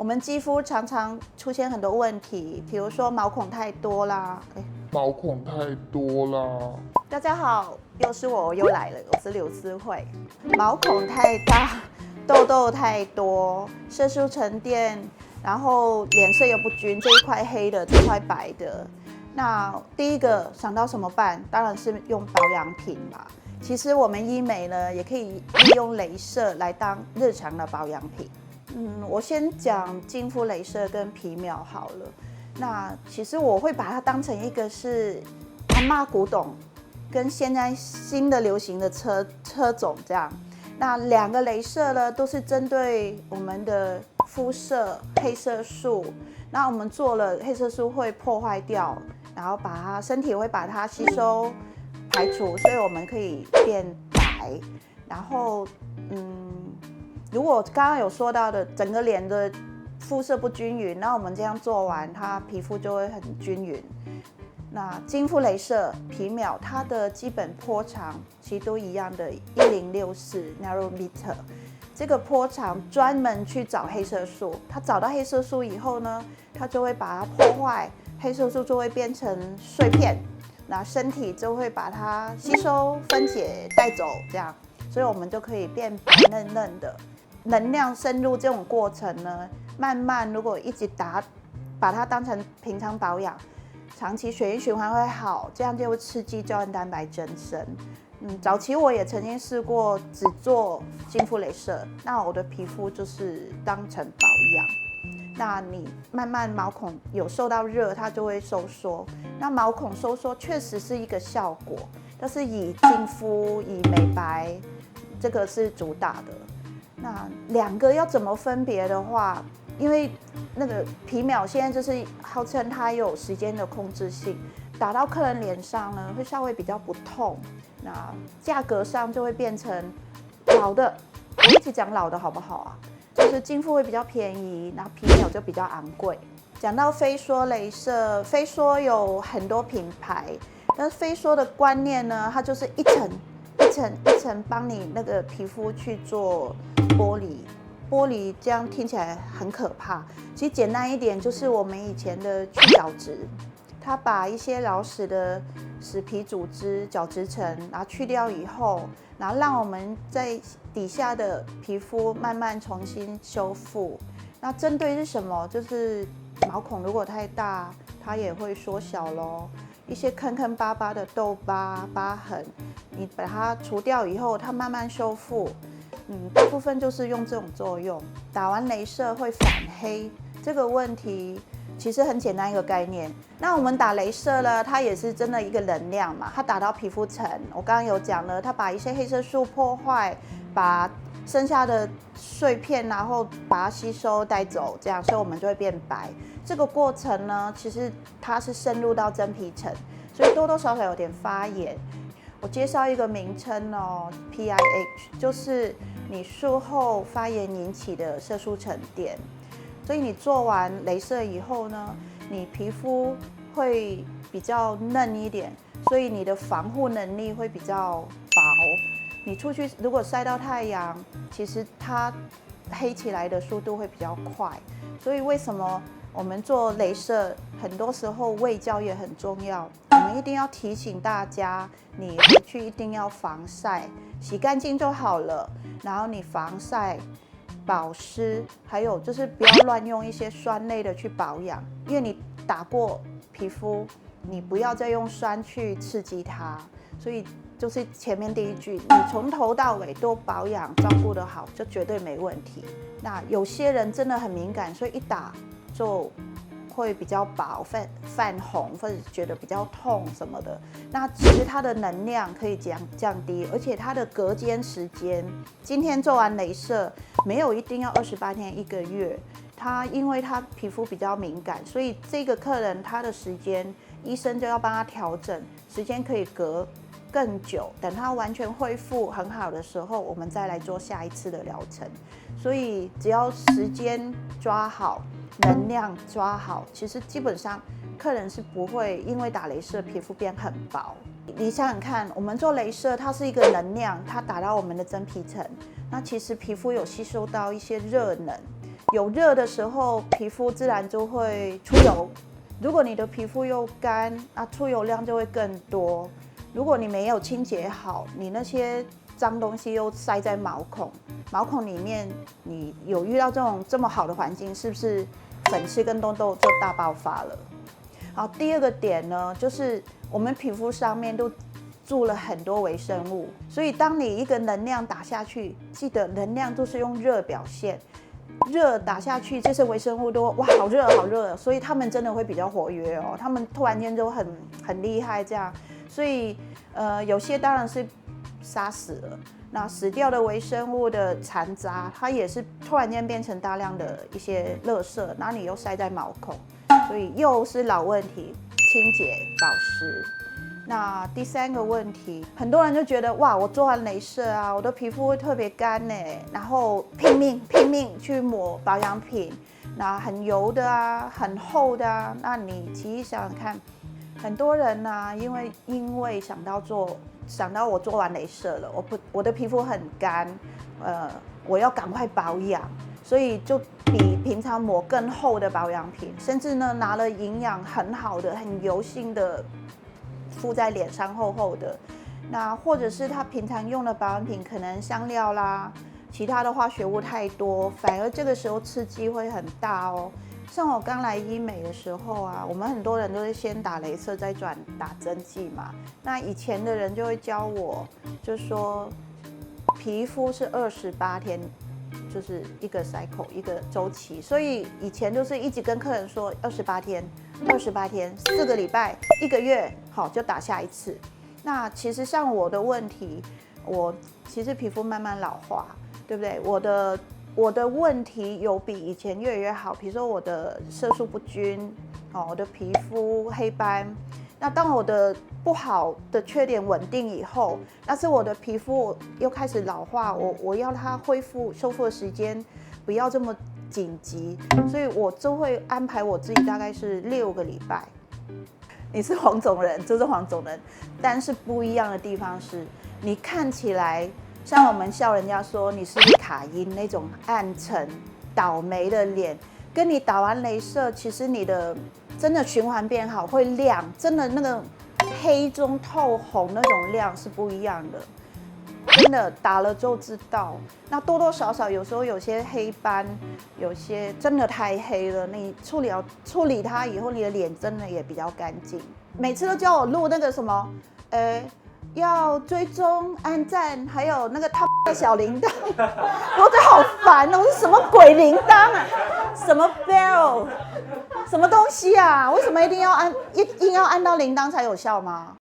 我们肌肤常常出现很多问题，比如说毛孔太多啦。毛孔太多啦。大家好，我又来了，我是刘思慧。毛孔太大，痘痘太多，色素沉淀，然后脸色又不均，这一块黑的，这块白的。那第一个想到什么办？当然是用保养品吧。其实我们医美呢，也可以利用雷射来当日常的保养品。我先讲净肤雷射跟皮秒好了。那其实我会把它当成一个是阿嬷古董，跟现在新的流行的车种这样。那两个雷射呢，都是针对我们的肤色黑色素。那我们做了黑色素会破坏掉，然后身体会把它吸收排除，所以我们可以变白。然后如果刚刚有说到的整个脸的肤色不均匀，那我们这样做完，它皮肤就会很均匀。那净肤雷射皮秒，它的基本波长其实都一样的1064 nanometer。这个波长专门去找黑色素，它找到黑色素以后呢，它就会把它破坏，黑色素就会变成碎片，那身体就会把它吸收分解带走，这样，所以我们就可以变白嫩嫩的。能量深入这种过程呢，慢慢如果一直把它当成平常保养，长期血液循环会好，这样就会刺激胶原蛋白增生。早期我也曾经试过只做净肤雷射，那我的皮肤就是当成保养。那你慢慢毛孔有受到热，它就会收缩。那毛孔收缩确实是一个效果，但是以净肤、以美白，这个是主打的。那两个要怎么分别的话，因为那个皮秒现在就是号称它有时间的控制性，打到客人脸上呢会稍微比较不痛，那价格上就会变成老的，我一直讲老的好不好啊？就是净肤会比较便宜，然后皮秒就比较昂贵。讲到飞梭雷射，飞梭有很多品牌，但是飞梭的观念呢，它就是一层一层一层帮你那个皮肤去做剥离。剥离这样听起来很可怕，其实简单一点就是我们以前的去角质，它把一些老死的死皮组织、角质层，然后去掉以后，然后让我们在底下的皮肤慢慢重新修复。那针对是什么？就是毛孔如果太大，它也会缩小咯。一些坑坑巴巴的痘疤、疤痕，你把它除掉以后，它慢慢修复。大部分就是用这种作用。打完雷射会反黑，这个问题其实很简单一个概念。那我们打雷射呢，它也是真的一个能量嘛，它打到皮肤层，我刚刚有讲了，它把一些黑色素破坏，把剩下的碎片然后把它吸收带走，这样，所以我们就会变白。这个过程呢，其实它是渗入到真皮层，所以多多少少有点发炎。我介绍一个名称哦 ，PIH， 就是你术后发炎引起的色素沉淀。所以你做完雷射以后呢，你皮肤会比较嫩一点，所以你的防护能力会比较薄。你出去如果晒到太阳，其实它黑起来的速度会比较快。所以为什么我们做雷射，很多时候卫教也很重要。我们一定要提醒大家，你回去一定要防晒，洗干净就好了。然后你防晒、保湿，还有就是不要乱用一些酸类的去保养，因为你打过皮肤，你不要再用酸去刺激它。所以就是前面第一句，你从头到尾都保养照顾得好，就绝对没问题。那有些人真的很敏感，所以一打就会比较薄、泛红，或者觉得比较痛什么的。那其实它的能量可以降低，而且它的隔间时间，今天做完雷射，没有一定要28天1个月。因为他皮肤比较敏感，所以这个客人他的时间，医生就要帮他调整时间，可以隔更久。等他完全恢复很好的时候，我们再来做下一次的疗程。所以只要时间抓好，能量抓好，其实基本上客人是不会因为打雷射皮肤变很薄。你想想看，我们做雷射，它是一个能量，它打到我们的真皮层，那其实皮肤有吸收到一些热能，有热的时候，皮肤自然就会出油。如果你的皮肤又干，那出油量就会更多。如果你没有清洁好，你那些脏东西又塞在毛孔，毛孔里面你有遇到这么好的环境，是不是粉刺跟痘痘就大爆发了？好，第二个点呢，就是我们皮肤上面都住了很多微生物，所以当你一个能量打下去，记得能量都是用热表现，热打下去，这些微生物都哇好热好热，所以他们真的会比较活跃哦，他们突然间就很厉害这样，所以有些当然是杀死了，那死掉的微生物的残渣，它也是突然间变成大量的一些垃圾，然后你又塞在毛孔，所以又是老问题，清洁保湿。那第三个问题，很多人就觉得哇，我做完雷射啊，我的皮肤会特别干呢，然后拼命去抹保养品，那很油的啊，很厚的啊，那你其实想想看，很多人啊，因为想到我做完雷射了，我的皮肤很干，我要赶快保养，所以就比平常抹更厚的保养品，甚至呢拿了营养很好的、很油性的敷在脸上厚厚的。那或者是他平常用的保养品可能香料啦，其他的化学物太多，反而这个时候刺激会很大哦。像我刚来医美的时候啊，我们很多人都是先打雷射再转打针剂嘛。那以前的人就会教我，就说皮肤是28天，就是一个 cycle 一个周期，所以以前就是一直跟客人说28天，4个礼拜1个月，好就打下一次。那其实像我的问题，我其实皮肤慢慢老化，对不对？我的问题有比以前越来越好，比如说我的色素不均，我的皮肤黑斑。那当我的不好的缺点稳定以后，但是我的皮肤又开始老化，我要它恢复修复的时间不要这么紧急，所以我就会安排我自己大概是6个礼拜。你是黄种人，就是黄种人，但是不一样的地方是，你看起来像我们笑人家说你是卡因那种暗沉、倒霉的脸，跟你打完雷射，其实你的真的循环变好，会亮，真的那个黑中透红那种亮是不一样的。真的打了就知道，那多多少少有时候有些黑斑，有些真的太黑了，你处理它以后，你的脸真的也比较干净。每次都叫我录那个什么，要追踪、按赞，还有那个他的小铃铛，我觉得好烦哦！是什么鬼铃铛啊？什么 bell？ 什么东西啊？为什么一定要按到铃铛才有效吗？